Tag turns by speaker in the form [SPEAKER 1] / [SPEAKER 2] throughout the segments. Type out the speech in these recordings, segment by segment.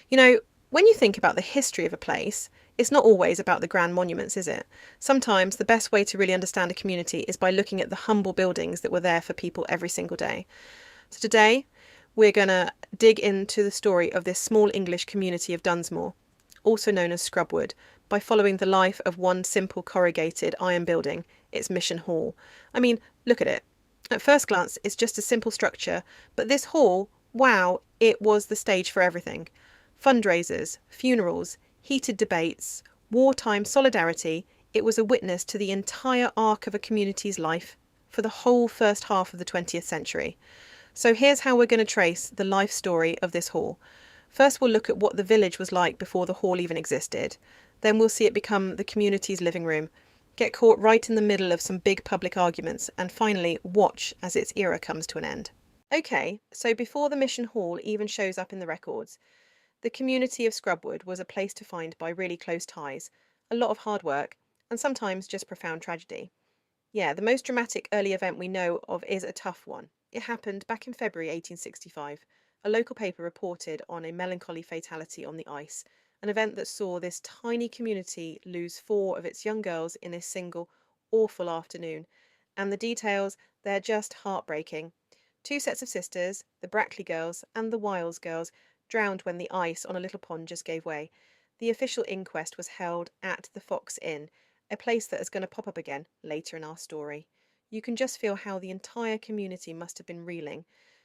[SPEAKER 1] You know, when you think about the history of a place, it's not always about the grand monuments, is it? Sometimes the best way to really understand a community is by looking at the humble buildings that were there for people every single day. So today, we're going to dig into the story of this small English community of Dunsmore, also known as Scrubwood, by following the life of one simple corrugated iron building, its Mission Hall. I mean, look at it. At first glance, it's just a simple structure, but this hall, wow, it was the stage for everything. Fundraisers, funerals, heated debates, wartime solidarity, it was a witness to the entire arc of a community's life for the whole first half of the 20th century. So here's how we're going to trace the life story of this hall. First, we'll look at what the village was like before the hall even existed. Then we'll see it become the community's living room, get caught right in the middle of some big public arguments, and finally watch as its era comes to an end. Okay, so before the Mission Hall even shows up in the records, the community of Scrubwood was a place to find by really close ties, a lot of hard work, and sometimes just profound tragedy. Yeah, the most dramatic early event we know of is a tough one. It happened back in February 1865. A local paper reported on a melancholy fatality on the ice, an event that saw this tiny community lose 4 of its young girls in a single awful afternoon. And the details, they're just heartbreaking. 2 sets of sisters, the Brackley girls and the Wiles girls, drowned when the ice on a little pond just gave way. The official inquest was held at the Fox Inn, a place that is going to pop up again later in our story. You can just feel how the entire community must have been reeling,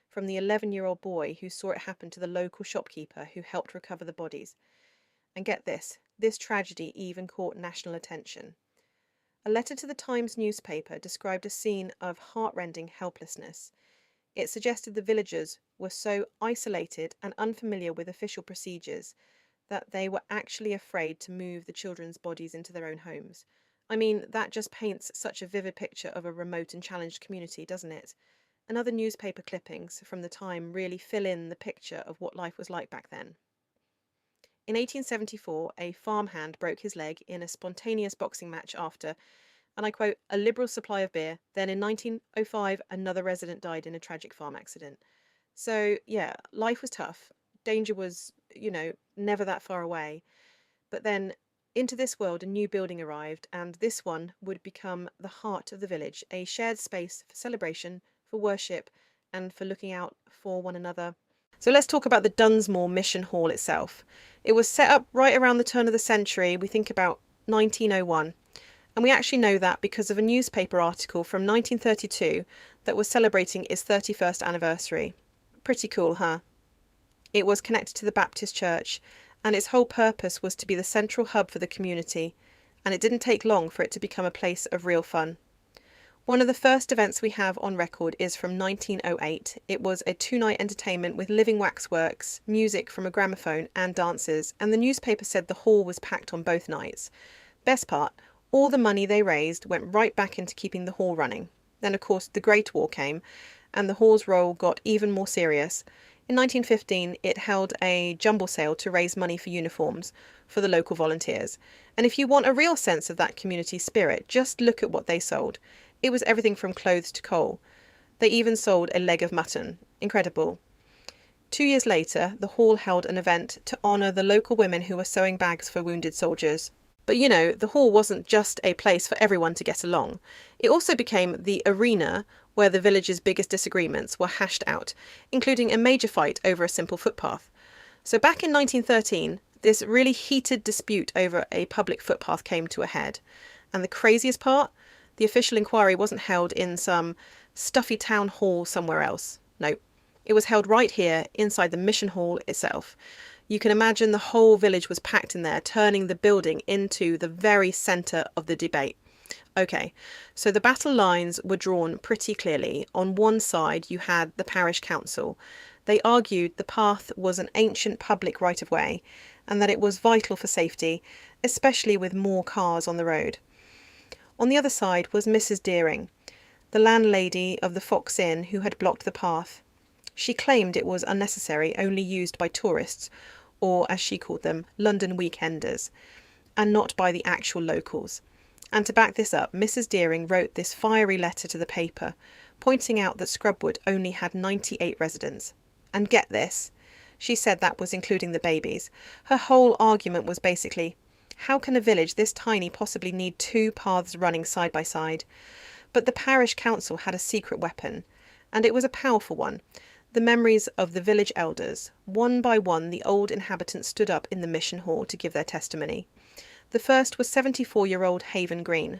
[SPEAKER 1] from the 11-year-old boy who saw it happen to the local shopkeeper who helped recover the bodies. And get this tragedy even caught national attention. A letter to the Times newspaper described a scene of heartrending helplessness. It suggested the villagers were so isolated and unfamiliar with official procedures that they were actually afraid to move the children's bodies into their own homes. I mean, that just paints such a vivid picture of a remote and challenged community, doesn't it? And other newspaper clippings from the time really fill in the picture of what life was like back then. In 1874, a farmhand broke his leg in a spontaneous boxing match after, and I quote, a liberal supply of beer. Then in 1905, another resident died in a tragic farm accident. So, yeah, life was tough. Danger was, never that far away. But then into this world, a new building arrived, and this one would become the heart of the village, a shared space for celebration, for worship, and for looking out for one another. So let's talk about the Dunsmore Mission Hall itself. It was set up right around the turn of the century, we think about 1901. And we actually know that because of a newspaper article from 1932 that was celebrating its 31st anniversary. Pretty cool, huh? It was connected to the Baptist church, and its whole purpose was to be the central hub for the community, and it didn't take long for it to become a place of real fun. One of the first events we have on record is from 1908. It was a 2-night entertainment with living waxworks, music from a gramophone and dances, and the newspaper said the hall was packed on both nights. Best part, all the money they raised went right back into keeping the hall running. Then, of course, the Great War came, and the hall's role got even more serious. In 1915, it held a jumble sale to raise money for uniforms for the local volunteers. And if you want a real sense of that community spirit, just look at what they sold. It was everything from clothes to coal. They even sold a leg of mutton. Incredible. 2 years later, the hall held an event to honour the local women who were sewing bags for wounded soldiers. But the hall wasn't just a place for everyone to get along. It also became the arena where the village's biggest disagreements were hashed out, including a major fight over a simple footpath. So back in 1913, this really heated dispute over a public footpath came to a head. And the craziest part? The official inquiry wasn't held in some stuffy town hall somewhere else. No, it was held right here inside the Mission Hall itself. You can imagine the whole village was packed in there, turning the building into the very centre of the debate. Okay, so the battle lines were drawn pretty clearly. On one side, you had the parish council. They argued the path was an ancient public right-of-way and that it was vital for safety, especially with more cars on the road. On the other side was Mrs. Deering, the landlady of the Fox Inn who had blocked the path. She claimed it was unnecessary, only used by tourists, or as she called them, London weekenders, and not by the actual locals. And to back this up, Mrs. Deering wrote this fiery letter to the paper, pointing out that Scrubwood only had 98 residents. And get this, She said that was including the babies. Her whole argument was basically, how can a village this tiny possibly need two paths running side by side? But the parish council had a secret weapon, and it was a powerful one. The memories of the village elders. One by one, the old inhabitants stood up in the mission hall to give their testimony. The first was 74-year-old Haven Green.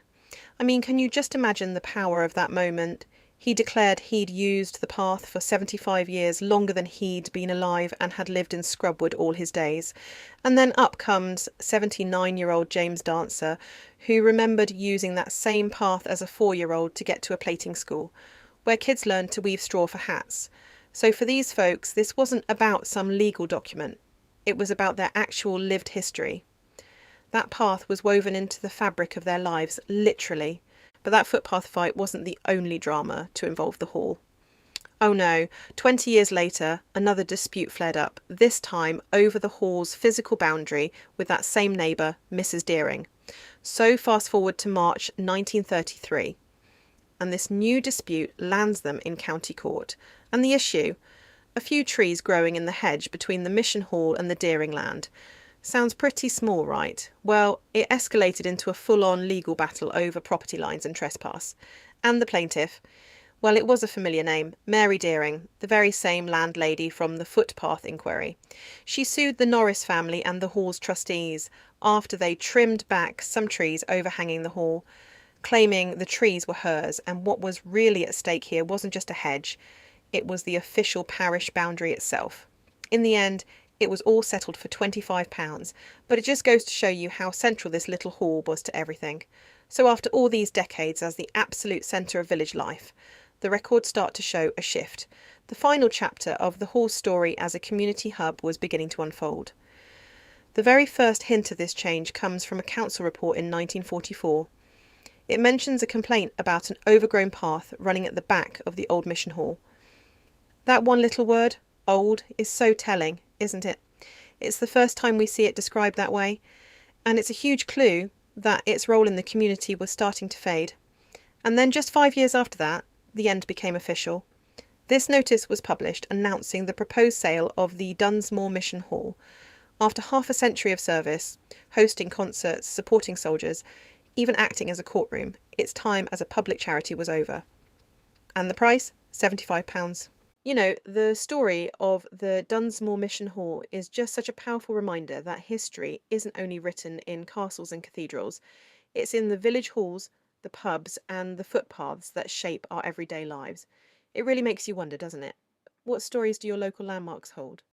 [SPEAKER 1] I mean, can you just imagine the power of that moment? He declared he'd used the path for 75 years, longer than he'd been alive, and had lived in Scrubwood all his days. And then up comes 79-year-old James Dancer, who remembered using that same path as a 4-year-old to get to a plating school, where kids learned to weave straw for hats. So for these folks, this wasn't about some legal document. It was about their actual lived history. That path was woven into the fabric of their lives, literally. But that footpath fight wasn't the only drama to involve the hall. Oh no, 20 years later, another dispute flared up, this time over the hall's physical boundary with that same neighbour, Mrs. Deering. So fast forward to March 1933. And this new dispute lands them in county court. And the issue? A few trees growing in the hedge between the mission hall and the Deering land. Sounds pretty small, right? Well, it escalated into a full-on legal battle over property lines and trespass. And the plaintiff? Well, it was a familiar name, Mary Deering, the very same landlady from the footpath inquiry. She sued the Norris family and the hall's trustees after they trimmed back some trees overhanging the hall, claiming the trees were hers, and what was really at stake here wasn't just a hedge, it was the official parish boundary itself. In the end, it was all settled for £25, but it just goes to show you how central this little hall was to everything. So after all these decades as the absolute centre of village life, the records start to show a shift. The final chapter of the hall's story as a community hub was beginning to unfold. The very first hint of this change comes from a council report in 1944. It mentions a complaint about an overgrown path running at the back of the old mission hall. That one little word, old, is so telling, isn't it? It's the first time we see it described that way, and it's a huge clue that its role in the community was starting to fade. And then just 5 years after that, the end became official. This notice was published announcing the proposed sale of the Dunsmore Mission Hall. After half a century of service, hosting concerts, supporting soldiers, even acting as a courtroom, its time as a public charity was over. And the price? £75. You know, the story of the Dunsmore Mission Hall is just such a powerful reminder that history isn't only written in castles and cathedrals, it's in the village halls, the pubs, and the footpaths that shape our everyday lives. It really makes you wonder, doesn't it? What stories do your local landmarks hold?